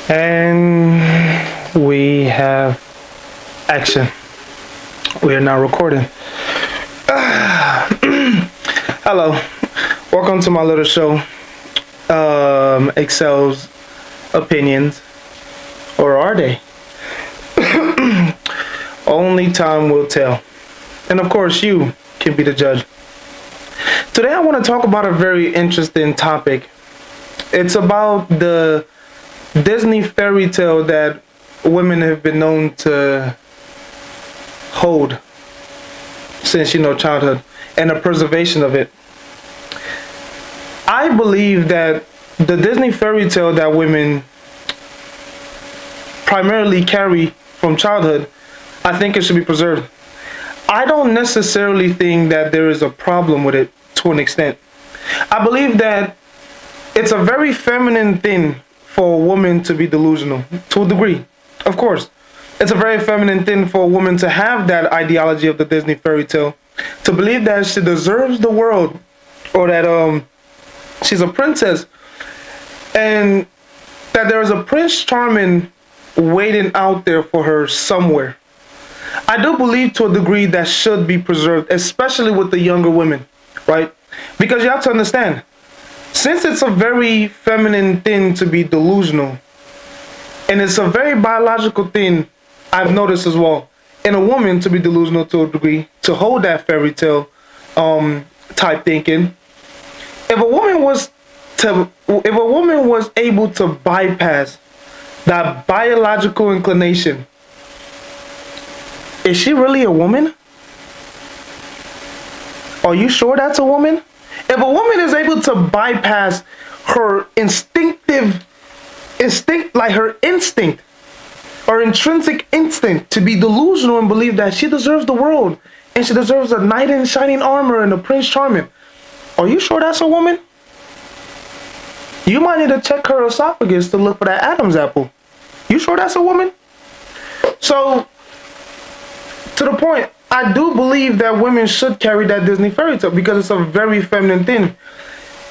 And we have action. We are now recording. Hello, welcome to my little show. Excel's opinions, or are they? Only time will tell. And of course, you can be the judge. Today, I want to talk about a very interesting topic. It's about the Disney fairy tale that women have been known to hold since childhood, and the preservation of it. I believe that the Disney fairy tale that women primarily carry from childhood, I think it should be preserved. I don't necessarily think that there is a problem with it to an extent. I believe that it's a very feminine thing for a woman to be delusional, to a degree. Of course, it's a very feminine thing for a woman to have that ideology of the Disney fairy tale, to believe that she deserves the world, or that she's a princess, and that there is a Prince Charming waiting out there for her somewhere. I do believe to a degree that should be preserved, especially with the younger women, right? Because you have to understand, since it's a very feminine thing to be delusional, and it's a very biological thing, I've noticed as well, in a woman to be delusional to a degree, to hold that fairy tale type thinking. If a woman was able to bypass that biological inclination, is she really a woman? Are you sure that's a woman? If a woman is able to bypass her her instinct or intrinsic instinct to be delusional and believe that she deserves the world and she deserves a knight in shining armor and a Prince Charming, are you sure that's a woman? You might need to check her esophagus to look for that Adam's apple. You sure that's a woman? So, to the point, I do believe that women should carry that Disney fairy tale because it's a very feminine thing.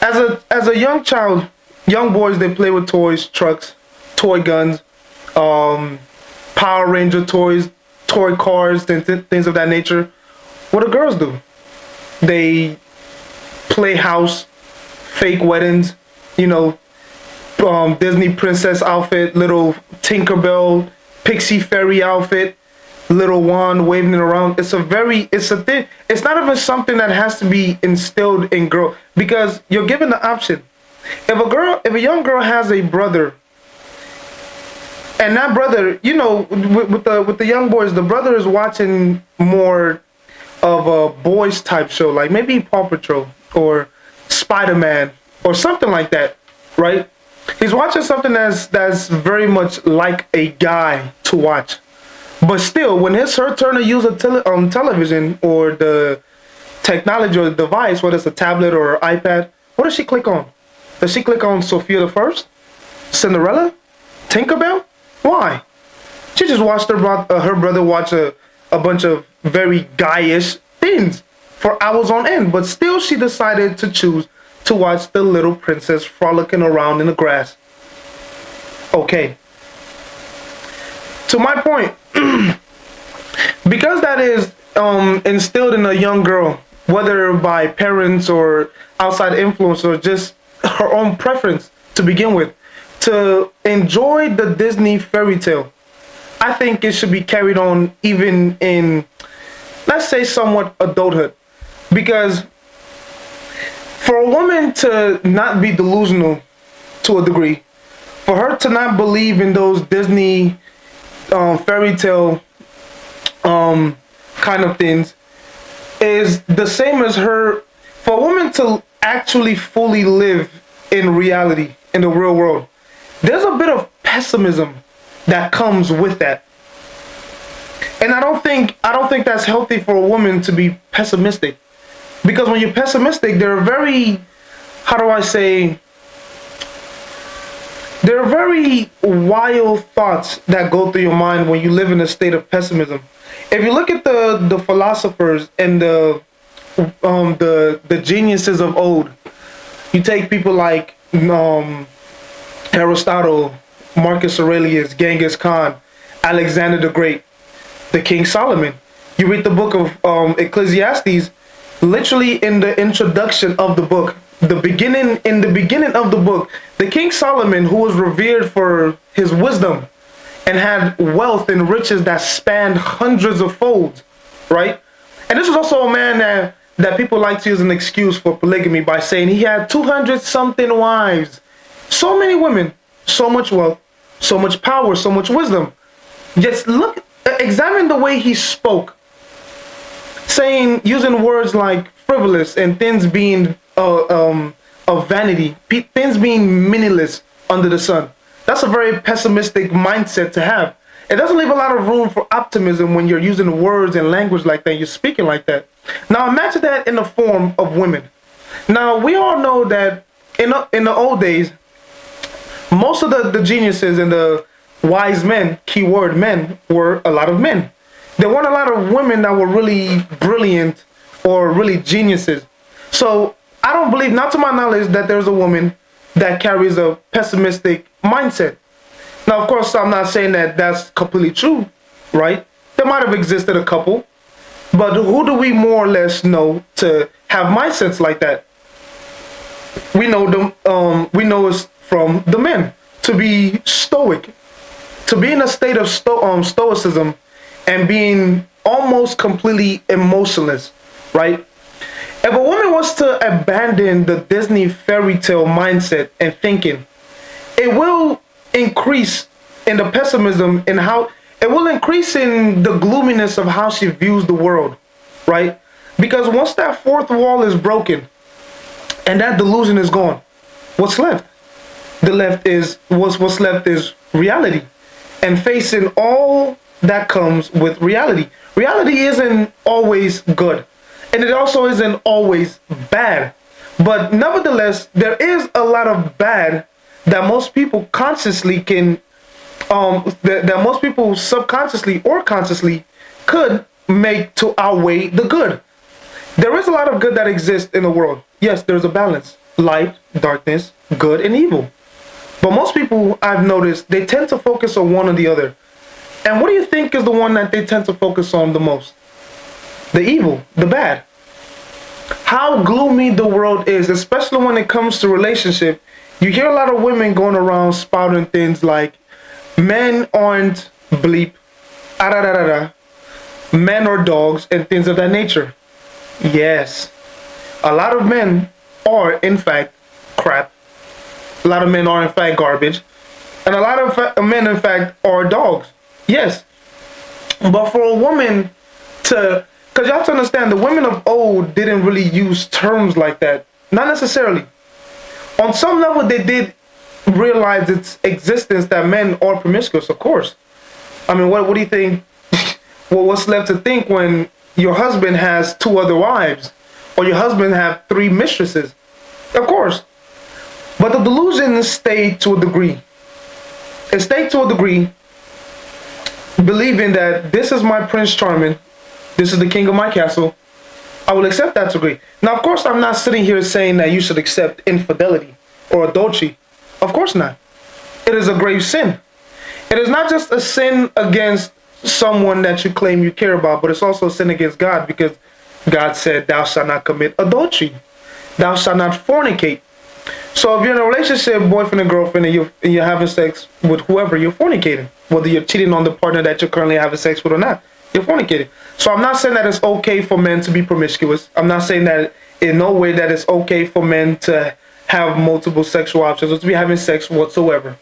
As a young child, young boys, they play with toys, trucks, toy guns, Power Ranger toys, toy cars, things of that nature. What do girls do? They play house, fake weddings, Disney princess outfit, little Tinkerbell, pixie fairy outfit, little wand waving it around. It's a thing. It's not even something that has to be instilled in girl, because you're given the option. If a young girl has a brother, and that brother, with the young boys, the brother is watching more of a boys type show, like maybe Paw Patrol or Spider-Man or something like that, right? He's watching something that's very much like a guy to watch. But still, when it's her turn to use a television or the technology or the device, whether it's a tablet or an iPad, what does she click on? Does she click on Sophia the First? Cinderella? Tinkerbell? Why? She just watched her brother watch a bunch of very guyish things for hours on end, but still she decided to choose to watch the little princess frolicking around in the grass. Okay. To my point, because that is instilled in a young girl, whether by parents or outside influence or just her own preference to begin with, to enjoy the Disney fairy tale, I think it should be carried on even in, let's say, somewhat adulthood. Because for a woman to not be delusional to a degree, for her to not believe in those Disney fairy tale kind of things, is the same as her. For a woman to actually fully live in reality, in the real world, there's a bit of pessimism that comes with that. And I don't think that's healthy for a woman to be pessimistic. Because when you're pessimistic, there are very, how do I say, there are very wild thoughts that go through your mind when you live in a state of pessimism. If you look at the philosophers and the geniuses of old, you take people like Aristotle, Marcus Aurelius, Genghis Khan, Alexander the Great, the King Solomon. You read the book of Ecclesiastes, literally in the introduction of the book, in the beginning of the book, the King Solomon, who was revered for his wisdom and had wealth and riches that spanned hundreds of folds, right? And this was also a man that people like to use an excuse for polygamy by saying he had 200 something wives. So many women, so much wealth, so much power, so much wisdom. Just examine the way he spoke, using words like frivolous and things being of vanity, things being meaningless under the sun. That's a very pessimistic mindset to have. It doesn't leave a lot of room for optimism when you're using words and language like that, you're speaking like that. Now imagine that in the form of women. Now we all know that in the old days, most of the geniuses and the wise men, keyword men, were a lot of men. There weren't a lot of women that were really brilliant or really geniuses. So I don't believe, not to my knowledge, that there's a woman that carries a pessimistic mindset. Now, of course, I'm not saying that that's completely true, right? There might have existed a couple, but who do we more or less know to have mindsets like that? We know them. We know it's from the men to be stoic, to be in a state of stoicism, and being almost completely emotionless, right? If a woman was to abandon the Disney fairy tale mindset and thinking, it will increase in the pessimism and how it will increase in the gloominess of how she views the world, right? Because once that fourth wall is broken and that delusion is gone, what's left? What's left is reality, and facing all that comes with reality. Reality isn't always good, and it also isn't always bad. But nevertheless, there is a lot of bad that most people consciously can, that most people subconsciously or consciously could make to outweigh the good. There is a lot of good that exists in the world. Yes, there's a balance: light, darkness, good, and evil. But most people, I've noticed, they tend to focus on one or the other. And what do you think is the one that they tend to focus on the most? The evil, the bad. How gloomy the world is, especially when it comes to relationship. You hear a lot of women going around spouting things like, men aren't bleep, men are dogs, and things of that nature. Yes, a lot of men are, in fact, crap. A lot of men are, in fact, garbage. And a lot of men, in fact, are dogs. Yes. But for a woman to, because you have to understand, the women of old didn't really use terms like that. Not necessarily. On some level, they did realize its existence, that men are promiscuous, of course. I mean, what do you think? Well, what's left to think when your husband has 2 other wives, or your husband have 3 mistresses? Of course. But the delusion stayed to a degree. It stayed to a degree, believing that this is my Prince Charming, this is the king of my castle. I will accept that degree. Now, of course, I'm not sitting here saying that you should accept infidelity or adultery. Of course not. It is a grave sin. It is not just a sin against someone that you claim you care about, but it's also a sin against God, because God said, thou shalt not commit adultery. Thou shalt not fornicate. So if you're in a relationship, boyfriend and girlfriend, and you're having sex with whoever, you're fornicating. Whether you're cheating on the partner that you're currently having sex with or not, you're fornicating. So I'm not saying that it's okay for men to be promiscuous. I'm not saying that in no way that it's okay for men to have multiple sexual options or to be having sex whatsoever.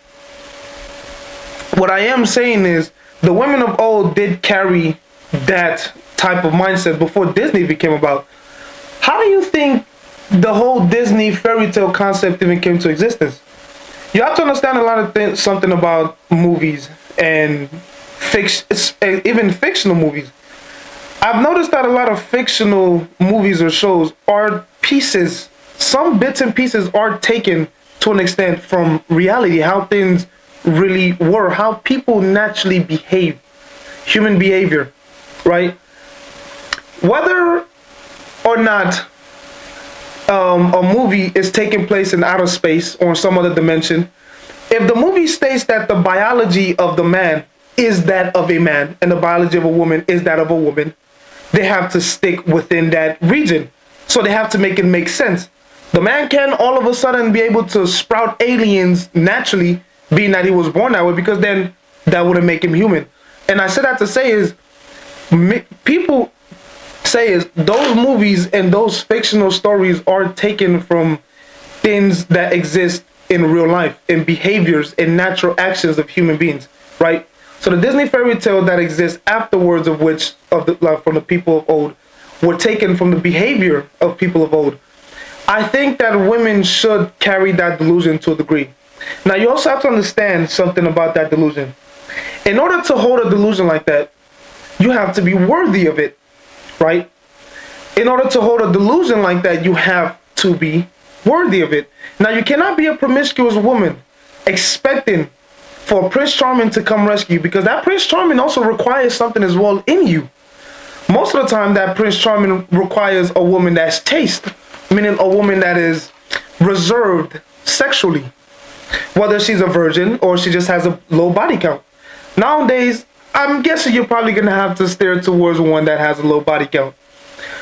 What I am saying is the women of old did carry that type of mindset before Disney became about. How do you think the whole Disney fairy tale concept even came to existence? You have to understand a lot of things, something about movies and even fictional movies. I've noticed that a lot of fictional movies or shows are pieces, some bits and pieces are taken to an extent from reality, how things really were, how people naturally behave, human behavior, right? Whether or not a movie is taking place in outer space or some other dimension, If the movie states that the biology of the man is that of a man and the biology of a woman is that of a woman, they have to stick within that region. So they have to make it make sense. The man can all of a sudden be able to sprout aliens naturally, being that he was born that way, because then that wouldn't make him human. And I said that to say is, people say is those movies and those fictional stories are taken from things that exist in real life, in behaviors and natural actions of human beings, right? So the Disney fairy tale that exists afterwards, of which of the from the people of old, were taken from the behavior of people of old. I think that women should carry that delusion to a degree. Now you also have to understand something about that delusion. In order to hold a delusion like that, you have to be worthy of it, right? In order to hold a delusion like that, you have to be worthy of it. Now, you cannot be a promiscuous woman expecting for Prince Charming to come rescue you, because that Prince Charming also requires something as well in you. Most of the time, that Prince Charming requires a woman that's chaste, meaning a woman that is reserved sexually, whether she's a virgin or she just has a low body count. Nowadays, I'm guessing you're probably going to have to steer towards one that has a low body count.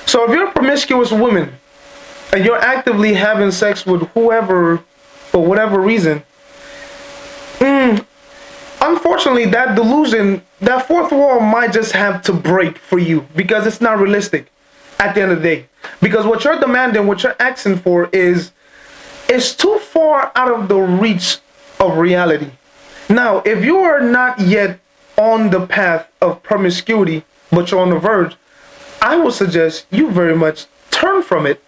So if you're a promiscuous woman and you're actively having sex with whoever for whatever reason, unfortunately, that delusion, that fourth wall might just have to break for you, because it's not realistic at the end of the day. Because what you're demanding, what you're asking for is too far out of the reach of reality. Now, if you are not yet on the path of promiscuity, but you're on the verge, I would suggest you very much turn from it.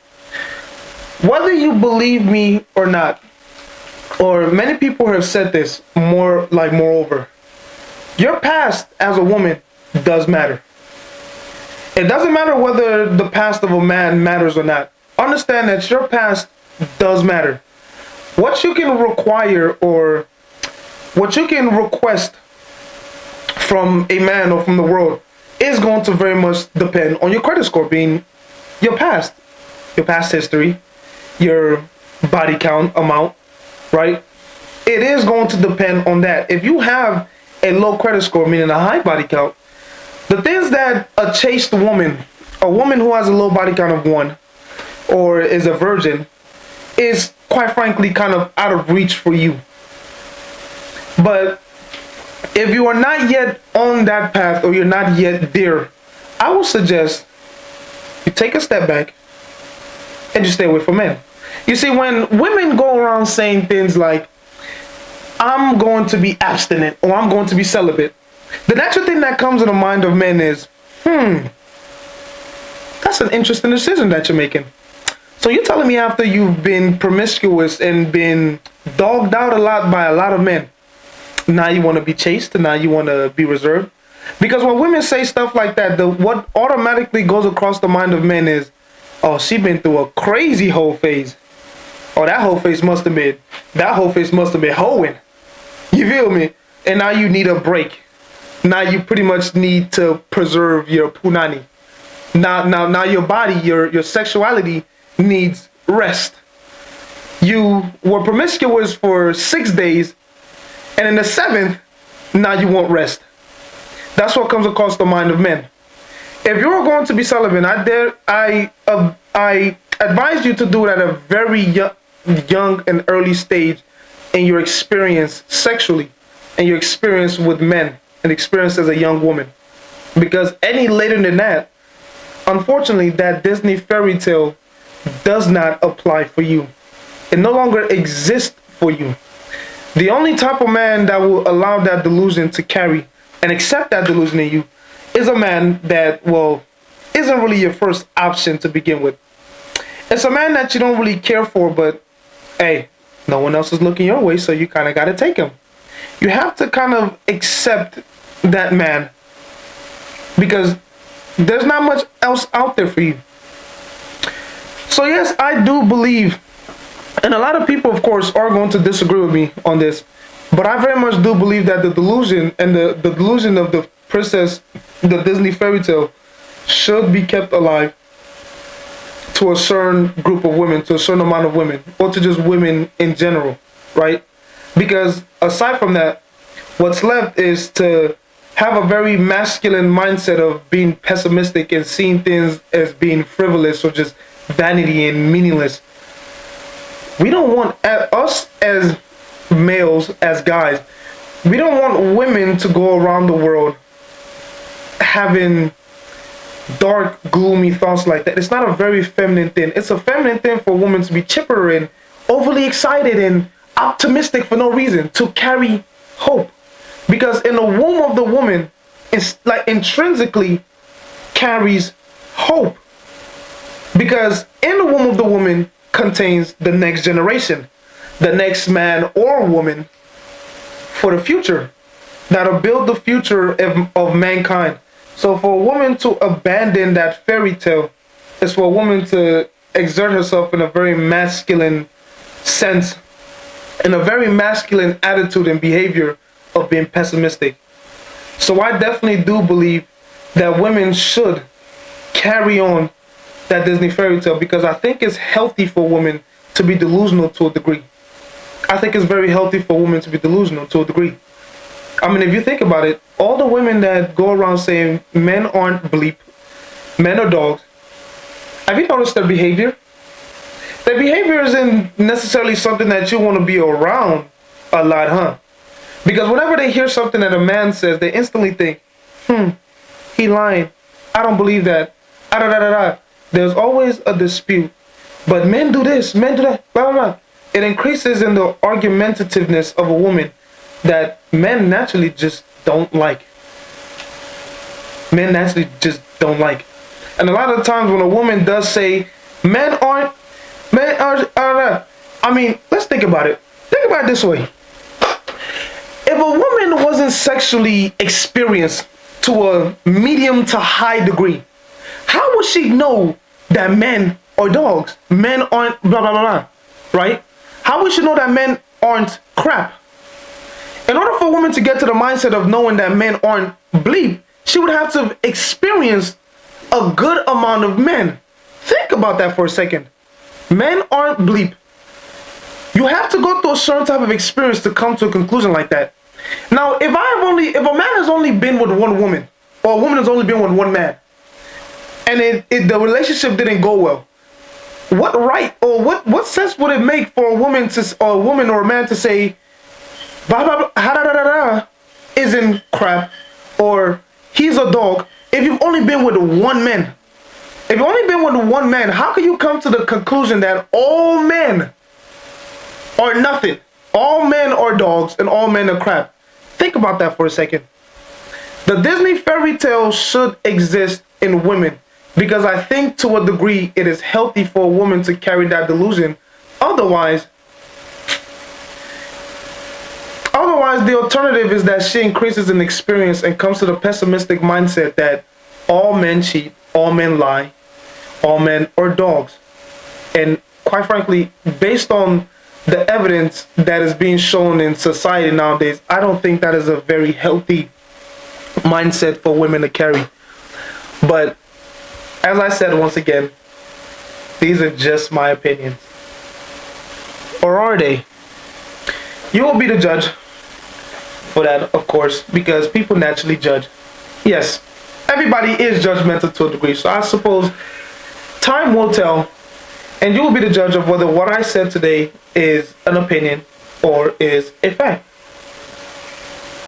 Whether you believe me or not, or many people have said this, moreover, your past as a woman does matter. It doesn't matter whether the past of a man matters or not. Understand that your past does matter. What you can require or what you can request from a man or from the world is going to very much depend on your credit score, being your past history, your body count amount, right? It is going to depend on that. If you have a low credit score, meaning a high body count, the things that a chaste woman, a woman who has a low body count of 1 or is a virgin, is quite frankly kind of out of reach for you. But if you are not yet on that path or you're not yet there, I would suggest you take a step back and you stay away from men. You see, when women go around saying things like, I'm going to be abstinent or I'm going to be celibate, the natural thing that comes in the mind of men is, that's an interesting decision that you're making. So you're telling me after you've been promiscuous and been dogged out a lot by a lot of men, now you want to be chaste and now you want to be reserved? Because when women say stuff like that, what automatically goes across the mind of men is, oh, she been through a crazy whole phase. Oh, that whole phase must have been hoeing. You feel me? And now you need a break. Now you pretty much need to preserve your punani. Now your body, your sexuality needs rest. You were promiscuous for 6 days, and in the 7th, now you want rest. That's what comes across the mind of men. If you're going to be celibate, I advise you to do it at a very young and early stage in your experience sexually, and your experience with men, and experience as a young woman. Because any later than that, unfortunately, that Disney fairy tale does not apply for you. It no longer exists for you. The only type of man that will allow that delusion to carry and accept that delusion in you is a man that, well, isn't really your first option to begin with. It's a man that you don't really care for, but hey, no one else is looking your way, so you kind of got to take him. You have to kind of accept that man, because there's not much else out there for you. So yes, I do believe, and a lot of people, of course, are going to disagree with me on this, but I very much do believe that the delusion and the delusion of the princess, the Disney fairy tale, should be kept alive to a certain group of women, to a certain amount of women, or to just women in general, right? Because aside from that, what's left is to have a very masculine mindset of being pessimistic and seeing things as being frivolous or just vanity and meaningless. We don't want us as males, as guys, we don't want women to go around the world having dark, gloomy thoughts like that. It's not a very feminine thing. It's a feminine thing for women to be chipper and overly excited and optimistic for no reason, to carry hope. Because in the womb of the woman, it's like intrinsically carries hope. Because in the womb of the woman contains the next generation, the next man or woman for the future, that'll build the future of mankind. So for a woman to abandon that fairy tale is for a woman to exert herself in a very masculine sense, in a very masculine attitude and behavior of being pessimistic. So I definitely do believe that women should carry on that Disney fairy tale, because I think it's healthy for women to be delusional to a degree. I think it's very healthy for women to be delusional to a degree. I mean, if you think about it, all the women that go around saying men aren't bleep, men are dogs, have you noticed their behavior? Their behavior isn't necessarily something that you want to be around a lot, huh? Because whenever they hear something that a man says, they instantly think, he lying. I don't believe that. Ah, da, da, da, da. There's always a dispute. But men do this, men do that, blah, blah, blah. It increases in the argumentativeness of a woman that men naturally just don't like. Men naturally just don't like. And a lot of times when a woman does say, men aren't, I mean, let's think about it. Think about it this way. If a woman wasn't sexually experienced to a medium to high degree, how would she know that men are dogs? Men aren't blah, blah, blah, blah, right? How would she know that men aren't crap? In order for a woman to get to the mindset of knowing that men aren't bleep, she would have to experience a good amount of men. Think about that for a second. Men aren't bleep. You have to go through a certain type of experience to come to a conclusion like that. Now, if a man has only been with one woman, or a woman has only been with one man, and the relationship didn't go well, what right or what sense would it make for a woman or a man to say, blah blah blah, ha, da, da, da, da, isn't crap, or he's a dog, if you've only been with one man? If you've only been with one man, how can you come to the conclusion that all men are nothing? All men are dogs and all men are crap. Think about that for a second. The Disney fairy tale should exist in women, because I think to a degree it is healthy for a woman to carry that delusion. Otherwise, the alternative is that she increases in experience and comes to the pessimistic mindset that all men cheat, all men lie, all men are dogs. And quite frankly, based on the evidence that is being shown in society nowadays, I don't think that is a very healthy mindset for women to carry. But as I said once again, these are just my opinions. Or are they? You will be the judge for that, of course, because people naturally judge. Yes, everybody is judgmental to a degree, so I suppose time will tell, and you will be the judge of whether what I said today is an opinion or is a fact.